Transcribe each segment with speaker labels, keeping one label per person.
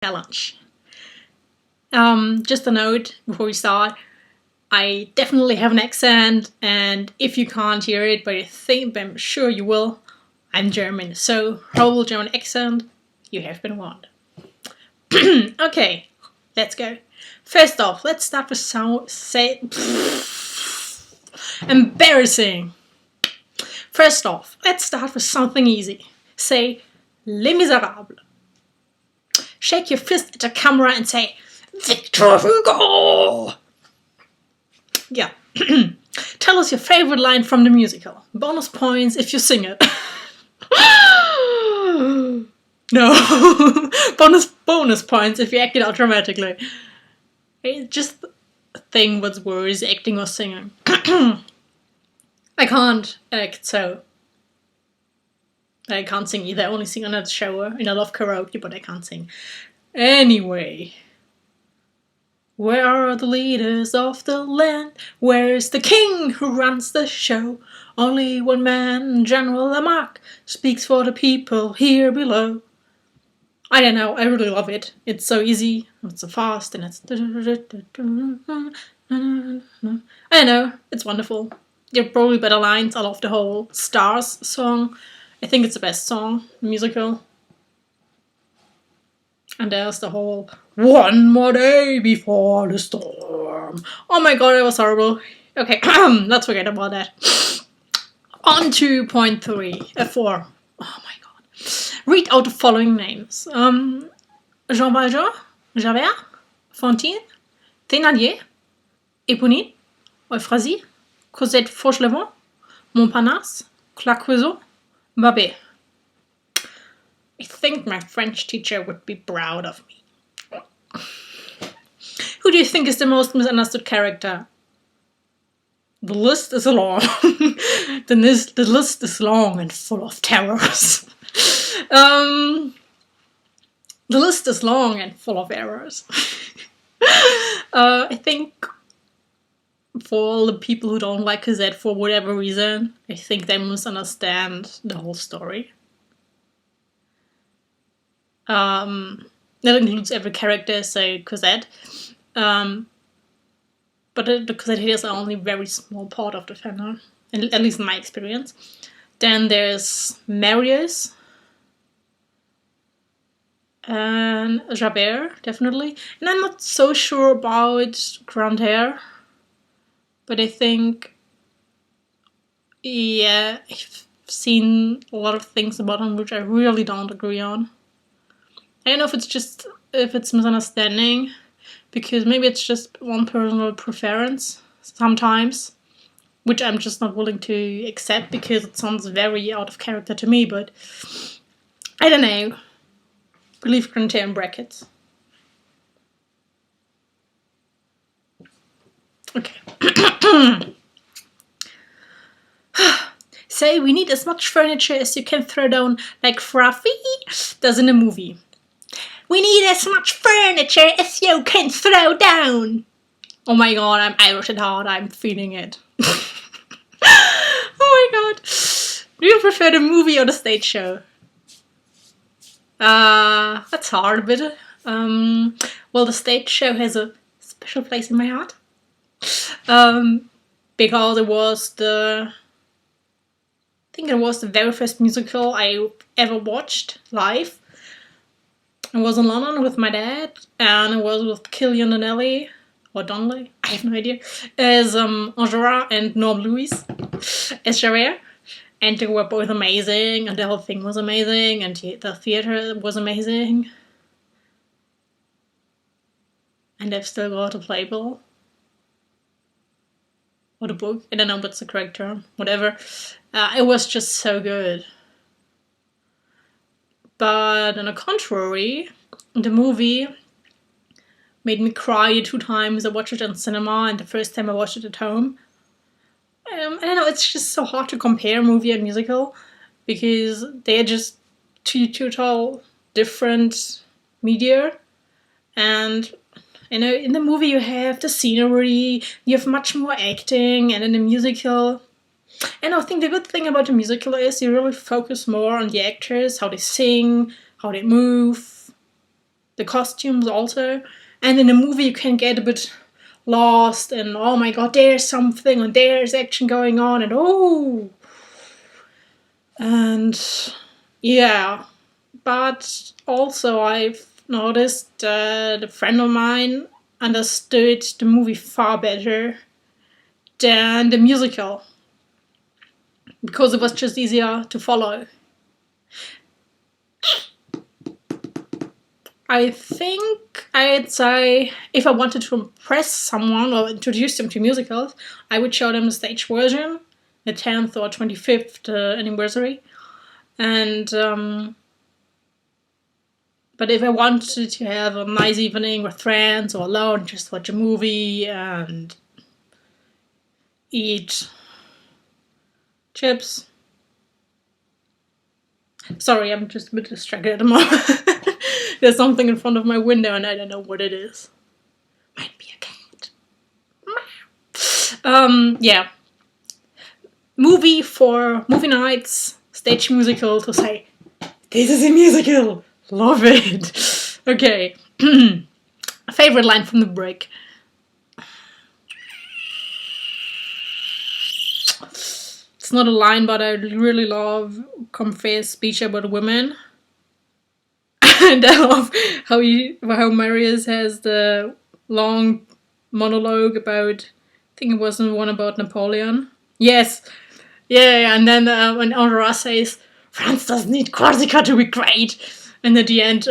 Speaker 1: challenge. Just a note before we start, I definitely have an accent, and if you can't hear it, but I'm sure you will, I'm German, so horrible German accent, you have been warned. Okay, let's go. First off, let's start with embarrassing. First off, let's start with something easy. Say Les Miserables. Shake your fist at the camera and say Victor Hugo. Yeah. Tell us your favorite line from the musical. Bonus points if you sing it. No. bonus points if you act it out dramatically. Just think what's worse, acting or singing. I can't act, so I can't sing either. I only sing on a shower, and I love karaoke, but I can't sing. Anyway. Where are the leaders of the land? Where is the king who runs the show? Only one man, General Lamarck, speaks for the people here below. I don't know, I really love it. It's so easy, it's so fast, and it's... I don't know, it's wonderful. There are probably better lines. I love the whole Stars song. I think it's the best song, musical. And there's the whole one more day before the storm. Oh my god, it was horrible. Okay, let's forget about that. On to point 4. Oh my god. Read out the following names. Jean Valjean, Javert, Fantine, Thénardier, Éponine, Euphrasie, Cosette Fauchelevent, Montparnasse, Claquesous, Babet. I think my French teacher would be proud of me. Who do you think is the most misunderstood character? The list is long. The list is long and full of terrors. The list is long and full of errors. I think for all the people who don't like Cosette for whatever reason, I think they misunderstand the whole story. That includes every character, so Cosette. But the Cosette is only a very small part of the fandom, at least in my experience. Then there's Marius and Javert, definitely. And I'm not so sure about Grantaire, but I think, yeah, I've seen a lot of things about him which I really don't agree on. I don't know if it's misunderstanding, because maybe it's just one personal preference sometimes, which I'm just not willing to accept because it sounds very out of character to me, but I don't know. Leave Grantaire in brackets. Okay. Say we need as much furniture as you can throw down like Fruffy does in the movie. We need as much furniture as you can throw down. Oh my god, I'm Irish at heart. I'm feeling it. Oh my god. Do you prefer the movie or the stage show? That's hard a bit. Well, the stage show has a special place in my heart. Because it was the very first musical I ever watched live. I was in London with my dad, and I was with Killian Donnelly, or Donnelly, I have no idea, as Enjolras and Norm Lewis as Javert. And they were both amazing, and the whole thing was amazing, and the theatre was amazing. And I've still got a playbill. Or the book, I don't know what's the correct term, whatever. It was just so good. But on the contrary, the movie made me cry 2 times. I watched it in cinema, and the first time I watched it at home. I don't know, it's just so hard to compare movie and musical, because they're just two total different media. And you know, in the movie you have the scenery, you have much more acting, and in the musical, and I think the good thing about the musical is you really focus more on the actors, how they sing, how they move. the costumes also. And in a movie you can get a bit lost and oh my god, there's something and there's action going on and oh. And yeah, but also I've noticed that a friend of mine understood the movie far better than the musical because it was just easier to follow. I think I'd say if I wanted to impress someone or introduce them to musicals, I would show them the stage version, the 10th or 25th anniversary. And but if I wanted to have a nice evening with friends or alone, just watch a movie and eat chips. Sorry, I'm just a bit distracted at the moment. There's something in front of my window and I don't know what it is. Might be a cat. Yeah. Movie for movie nights, stage musical to say, this is a musical! Love it! Okay. Favorite line from the break. It's not a line, but I really love Comfey's speech about women. And I love how Marius has the long monologue about, I think it was the one about Napoleon. Yes, yeah, and then when Enjolras says, France doesn't need Corsica to be great. And at the end,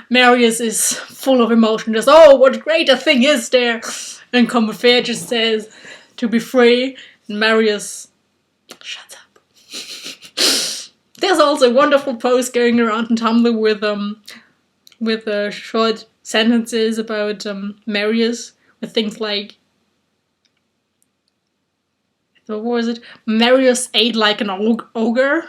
Speaker 1: Marius is full of emotion, just, oh, what great a thing is there. And Combeferre just says, to be free. And Marius shuts up. There's also a wonderful post going around on Tumblr with short sentences about Marius, with things like, so what was it? Marius ate like an ogre.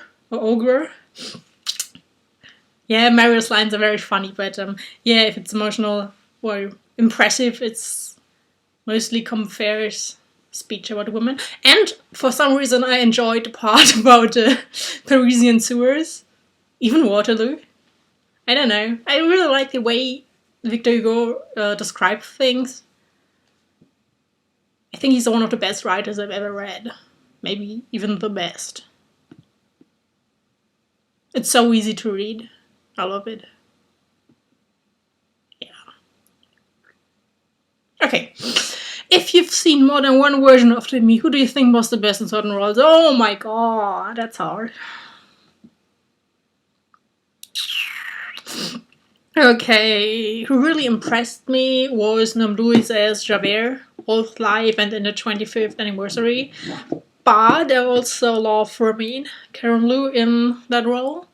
Speaker 1: Yeah, Marius lines are very funny, but yeah, if it's emotional or impressive, it's mostly Combeferre's speech about women. And for some reason I enjoyed the part about Parisian sewers, even Waterloo. I don't know, I really like the way Victor Hugo describes things. I think he's one of the best writers I've ever read, maybe even the best. It's so easy to read, I love it. Yeah. Okay. If you've seen more than one version of Me, who do you think was the best in certain roles? Oh my god, that's hard. Okay, who really impressed me was Nam Louis as Javert, both live and in the 25th anniversary. But I also love Ramin Karimloo in that role.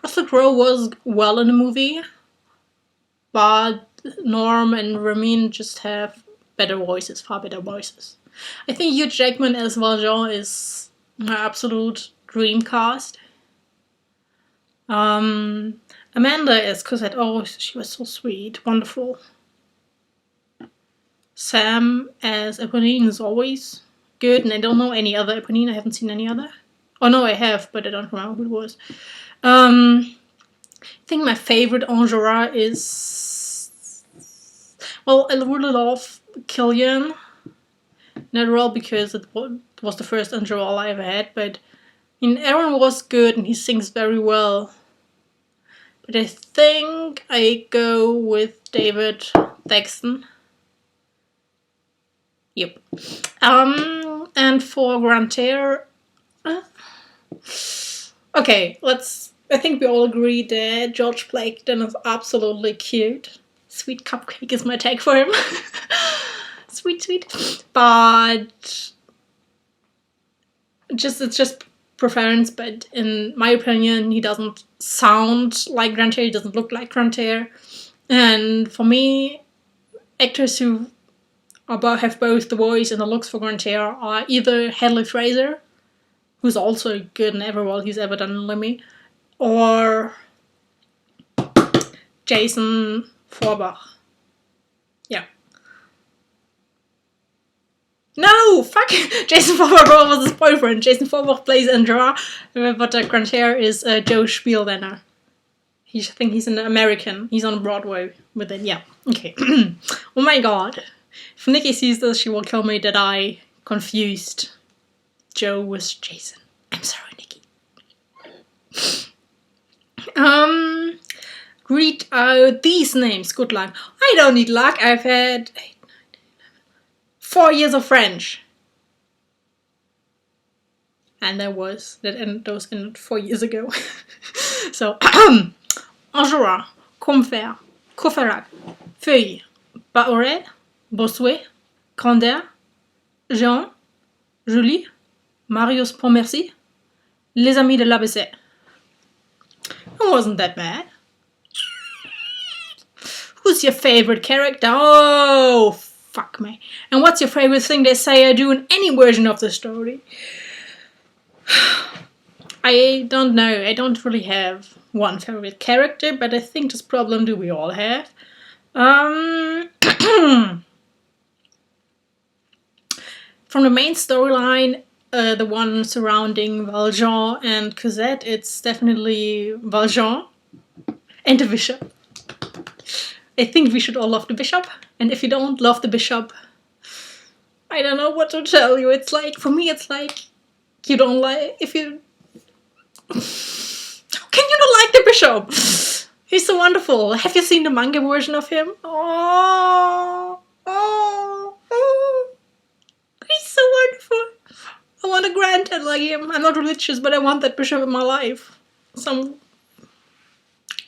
Speaker 1: Russell Crowe was well in the movie, but Norm and Ramin just have better voices, far better voices. I think Hugh Jackman as Valjean is my absolute dream cast. Amanda as Cosette, oh, she was so sweet, wonderful. Sam as Eponine is always good, and I don't know any other Eponine, I haven't seen any other. Oh no, I have, but I don't remember who it was. I think my favorite Enjolras is... Well, I really love Killian in that role because it was the first Enjolras I ever had, but Aaron was good and he sings very well. But I think I go with David Thexton. Yep. And for Grantaire... okay, I think we all agree that George Blaketon is absolutely cute. Sweet Cupcake is my take for him. Sweet. But it's just preference, but in my opinion, he doesn't sound like Grantaire, he doesn't look like Grantaire. And for me, actors who have both the voice and the looks for Grantaire are either Hadley Fraser, who's also good in every role he's ever done in Lemmy, or Jason Forbach. Yeah. No! Fuck! Jason Forbach was his boyfriend. Jason Forbach plays Enjolras, but Grantaire is Joe Spieldenner. I think he's an American. He's on Broadway with it. Yeah. Okay. Oh my god. If Nikki sees this, she will tell me that I confused Joe with Jason. I'm sorry, Nikki. Read out these names. Good luck. I don't need luck. I've had 4 years of French. And those ended 4 years ago. So, Enjolras, Combeferre, Courfeyrac, Feuille, Bahorel, Bossuet, Grandin, Jean, Julie, Marius Pontmercy, Les Amis de l'ABC. It wasn't that bad. Who's your favorite character? Oh, fuck me. And what's your favorite thing they say I do in any version of the story? I don't know. I don't really have one favorite character, but I think this problem do we all have. From the main storyline, the one surrounding Valjean and Cosette, it's definitely Valjean and the bishop. I think we should all love the bishop, and if you don't love the bishop, I don't know what to tell you. It's like, for me, it's like, you don't like, if you... How can you not like the bishop? He's so wonderful. Have you seen the manga version of him? Oh, he's so wonderful. I want a granddad like him. I'm not religious, but I want that bishop in my life. Some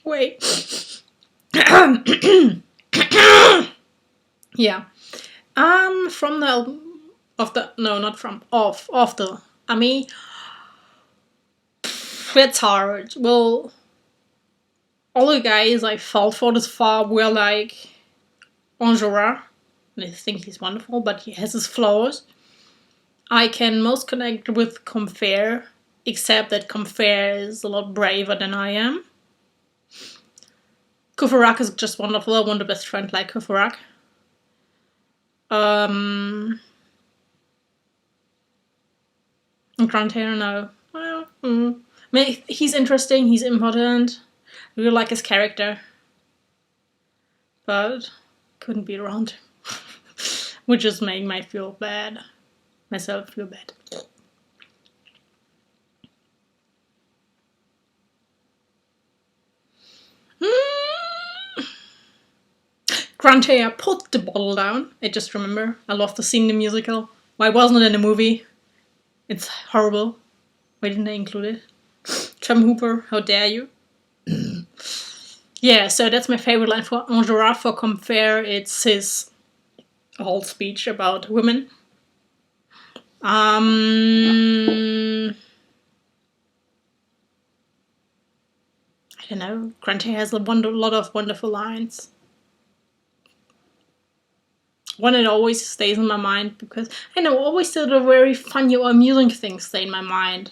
Speaker 1: way. Yeah. From the Ami. It's hard. Well, all the guys I fell for this far were like Enjolras. I think he's wonderful, but he has his flaws. I can most connect with Combeferre, except that Combeferre is a lot braver than I am. Courfeyrac is just wonderful. I want a best friend like Courfeyrac. And Grantaire, no. Well, I mean, he's interesting, he's important. I really like his character. But couldn't be around him. Which just made myself feel bad. Grantaire put the bottle down. I just remember. I love to sing the musical. Why wasn't it in the movie? It's horrible. Why didn't I include it? Tom Hooper, how dare you? Yeah, so that's my favorite line for Enjolras. For Combeferre, it's his whole speech about women. I don't know. Grantaire has a lot of wonderful lines. One that always stays in my mind because I know always the very funny or amusing things stay in my mind.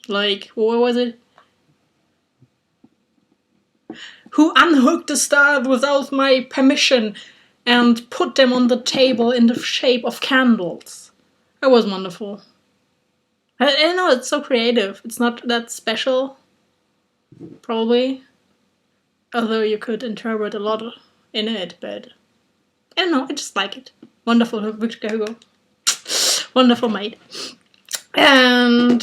Speaker 1: Like, what was it? Who unhooked the stars without my permission and put them on the table in the shape of candles? That was wonderful. I know, it's so creative. It's not that special, probably. Although you could interpret a lot in it, but I don't know, I just like it. Wonderful, Victor Hugo. Wonderful mate. And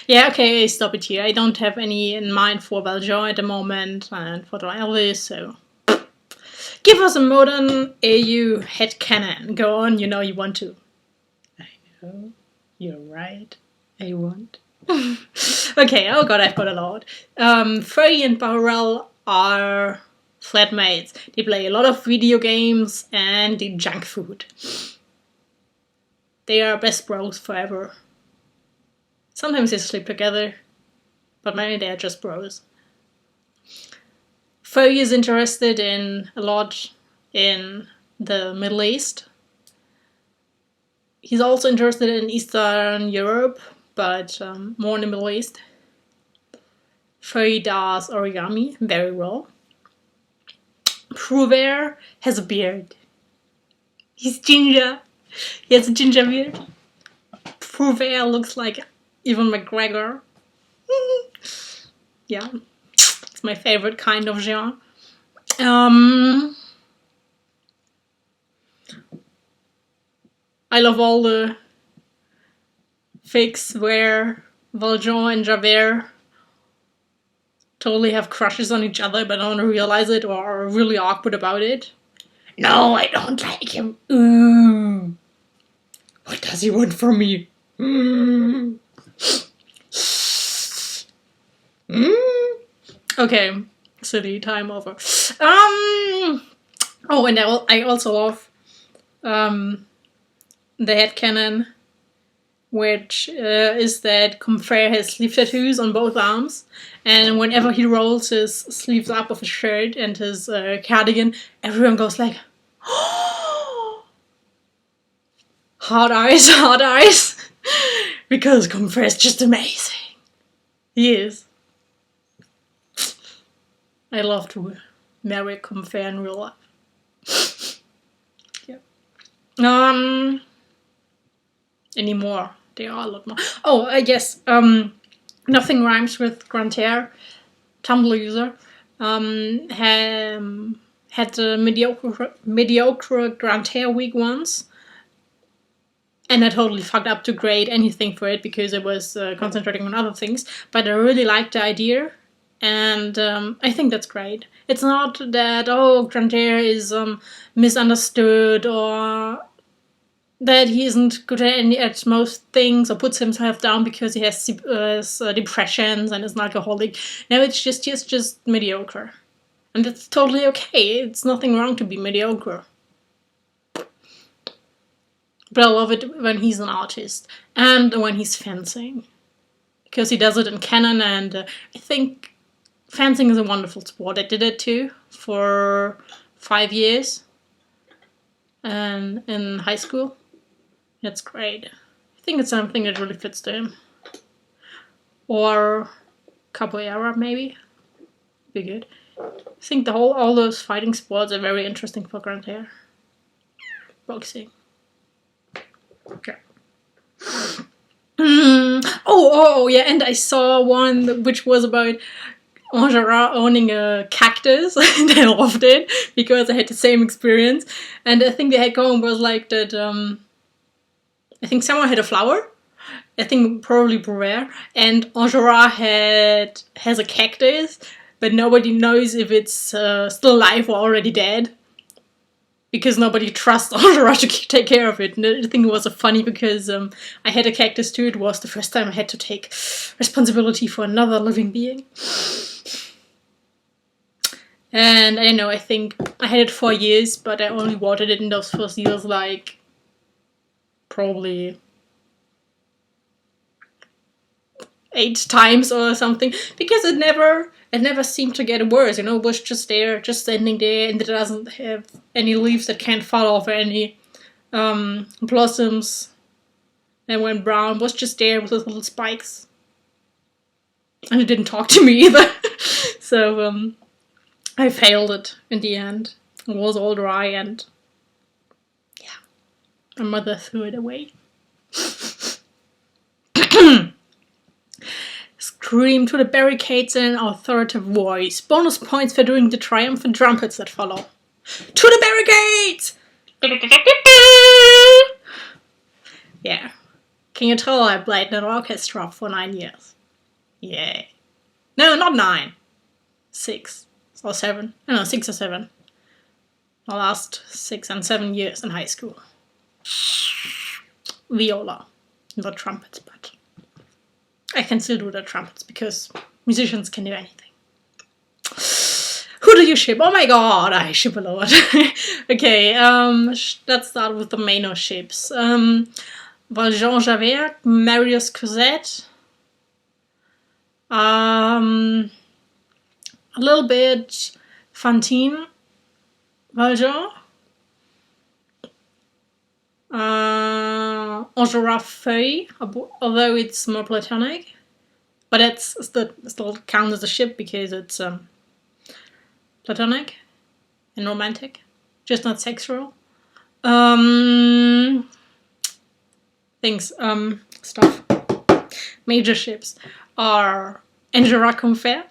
Speaker 1: yeah, okay, stop it here. I don't have any in mind for Valjean at the moment and for the Elvis, so give us a modern AU headcanon. Go on, you know you want to. I know, you're right. I want. Okay, oh god, I've got a lot. Feuille and Bahorel are flatmates. They play a lot of video games and eat junk food. They are best bros forever. Sometimes they sleep together, but mainly they are just bros. Feuille is interested in a lot in the Middle East. He's also interested in Eastern Europe, but more in the Middle East. Feuille does origami very well. Prouvaire has a beard. He's ginger. He has a ginger beard. Prouvaire looks like Ewan McGregor. Yeah, it's my favorite kind of genre. I love all the fics where Valjean and Javert totally have crushes on each other but don't realize it or are really awkward about it. No, I don't like him. Ooh. What does he want from me? Okay, silly time over. Oh, and I also love the headcanon, which is that Combeferre has sleeve tattoos on both arms, and whenever he rolls his sleeves up of his shirt and his cardigan, everyone goes like, oh! Hard eyes, hard eyes. Because Combeferre is just amazing. He is. I love to marry Combeferre in real life. Yeah. Any more? There are a lot more. Oh, yes. Nothing Rhymes with Grantaire, Tumblr user, had a mediocre Grantaire week once. And I totally fucked up to grade anything for it because I was concentrating on other things. But I really liked the idea. And I think that's great. It's not that, Grantaire is misunderstood or that he isn't good at most things or puts himself down because he has depressions and is an alcoholic. No, it's just mediocre. And that's totally okay. It's nothing wrong to be mediocre. But I love it when he's an artist and when he's fencing. Because he does it in canon, and I think fencing is a wonderful sport. I did it too for 5 years in high school. It's great. I think it's something that really fits to him. Or capoeira, maybe. Be good. I think all those fighting sports are very interesting for Grantaire. Boxing. Okay. Oh, yeah, and I saw one which was about Enjolras owning a cactus, and I loved it because I had the same experience. And I think the headcanon was like that. I think someone had a flower. I think probably Prévert, and Enjolras has a cactus, but nobody knows if it's still alive or already dead. Because nobody trusts Enjolras to take care of it. And I think it was funny because I had a cactus too. It was the first time I had to take responsibility for another living being. And I don't know, I think I had it 4 years, but I only watered it in those first years like probably 8 times or something, because it never seemed to get worse, it was just there, just standing there, and it doesn't have any leaves that can't fall off or any blossoms that went brown. It was just there with those little spikes. And it didn't talk to me either. So I failed it in the end. It was all dry and yeah, my mother threw it away. Scream to the barricades in an authoritative voice. Bonus points for doing the triumphant trumpets that follow. To the barricades! Yeah. Can you tell I played in an orchestra for 9 years? Yay. No, not 9. 6 or 7. No, 6 or 7. The last 6 and 7 years in high school. Viola. Not trumpets, but I can still do the trumpets because musicians can do anything. Who do you ship? Oh my god, I ship a lot. Okay, let's start with the main ships. Valjean Javert, Marius Cosette. A little bit Fantine Valjean. Enjolras Feuille, although it's more platonic, but it's still counts as a ship because it's platonic and romantic, just not sexual. Stuff. Major ships are Enjolras Combeferre,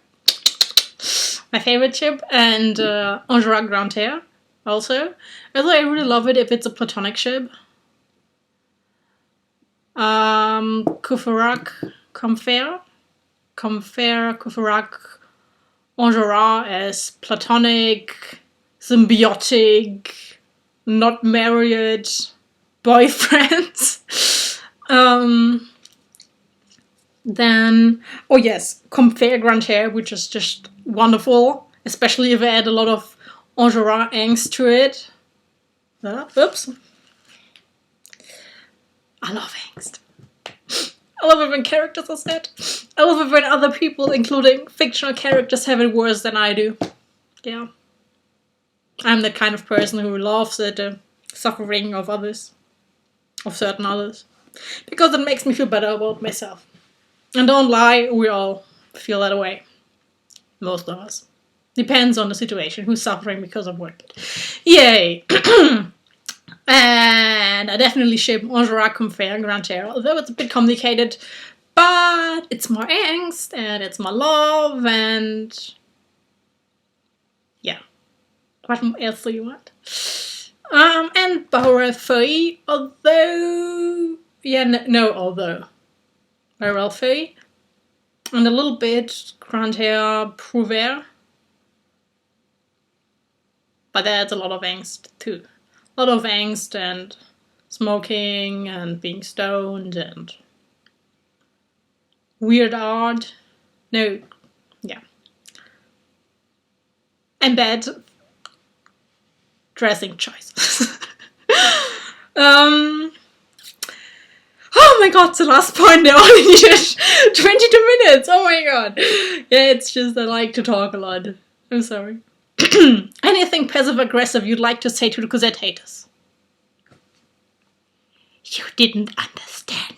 Speaker 1: my favorite ship, and Enjolras Grantaire also. Although I really love it if it's a platonic ship. Courfeyrac, Combeferre, Courfeyrac, Enjolras as platonic, symbiotic, not married boyfriends. Then, oh yes, Combeferre Grantaire, which is just wonderful, especially if I add a lot of Enjolras angst to it. Oops. I love angst. I love it when characters are sad. I love it when other people, including fictional characters, have it worse than I do. Yeah. I'm the kind of person who laughs at the suffering of others. Of certain others. Because it makes me feel better about myself. And don't lie, we all feel that way. Most of us. Depends on the situation, who's suffering because of what. Yay! And I definitely ship Enjolras, Combeferre, Grantaire, although it's a bit complicated, but it's more angst, and it's more love, and yeah. What else do you want? And Bahorel Feuille, although... although. Bahorel Feuille. And a little bit Grantaire Prouvaire. But that's a lot of angst too. A lot of angst and smoking and being stoned and weird art. No, yeah. And bad dressing choices. Oh my god, the last point, I only needed 22 minutes. Oh my god. Yeah, it's just I like to talk a lot. I'm sorry. Anything passive-aggressive you'd like to say to the Cosette haters? You didn't understand